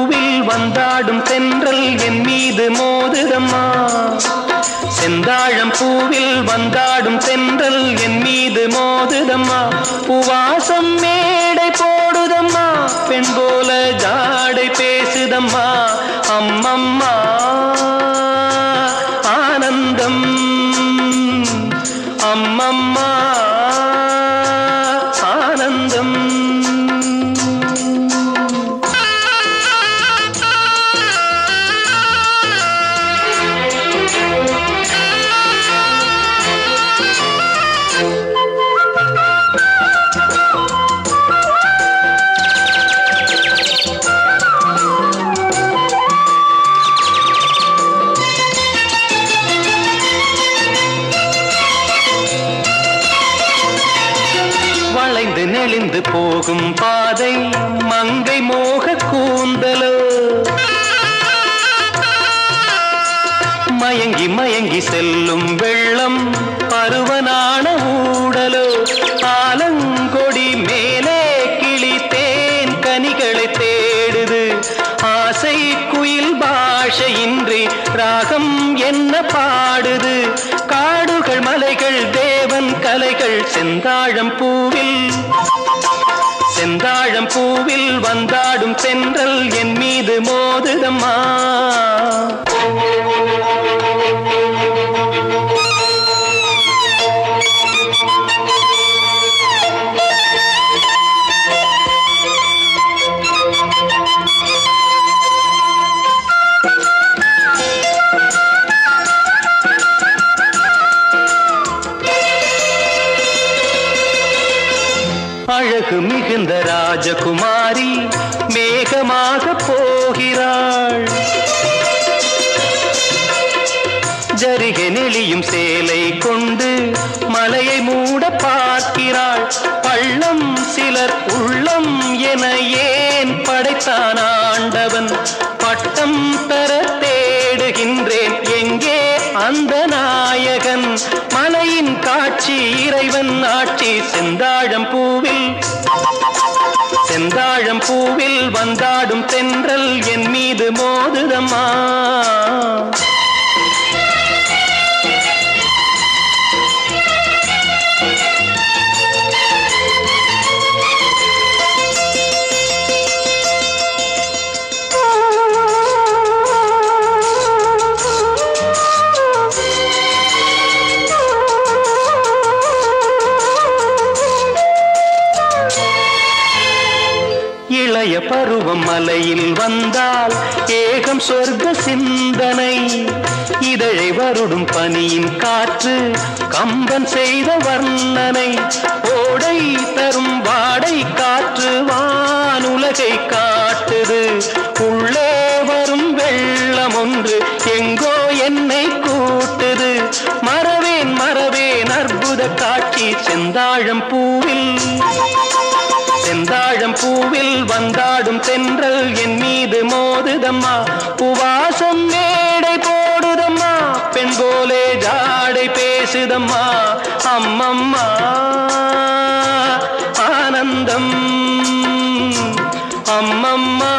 பூவில் வந்தாடும் தென்றல் என் மீது மோதுதம்மா. செந்தாழம் பூவில் வந்தாடும் தென்றல் என் மீது மோதுதம்மா. பூவாசம் மேடை போடுதம்மா, பெண் போல ஜாடை பேசுதம்மா. அம்மம்மா ஆனந்தம், அம்மம்மா ஆனந்தம். வளைந்து நெளிந்து போகும் பாதை மங்கை மோக கூந்தலோ, மயங்கி மயங்கி செல்லும் வெள்ளம் பருவனான ஊடலோ. ஆலங்கொடி மேலே கிளி தேன் கனிகளை தேடுது, ஆசை குயில் பாஷையின்றி ராகம் என்ன பாடுது. காடுகள் மலைகள் தேவன் கலைகள் செந்தாழம் பூவில், செந்தாழம் பூவில் வந்தாடும் தென்றல் என் மீது மோதுதம்மா. அழகு மிகுந்த ராஜகுமாரி மேகமாக போகிறாள், ஜரிகை நெளியும் சேலை கொண்டு மலையை மூட பார்க்கிறாள். பள்ளம் சிலர் உள்ளம் என ஏன் படைத்தான் ஆண்டவன், பட்டம் தர தேடுகின்றேன் எங்கே அந்த நாயகன். மலையின் காட்சி இறைவன் ஆட்சி செந்தாழம் பூவில், செந்தாழம் பூவில் வந்தாடும் தென்றல் என் மீது மோதுதம்மா. இளைய பருவம் மலையில் வந்தால் ஏகம் சொர்க்க சிந்தனை, இதழை வருடும் பனியின் காற்று கம்பன் செய்த வர்ணனை. ஓடை தரும் வாடை காற்று வானுலகை காட்டுது, உள்ளே வரும் வெள்ளம் ஒன்று எங்கோ என்னை கூட்டுது. மறவேன் மறவேன் அற்புத காட்சி செந்தாழம் பூவில், செந்தாழம் பூவில் வந்தாடும் தென்றல் என் மீது மோதுதம்மா. பூவாசம் மேடை போடுதம்மா, பெண் போலே ஜாடை பேசுதம்மா. அம்மம்மா ஆனந்தம், அம்மம்மா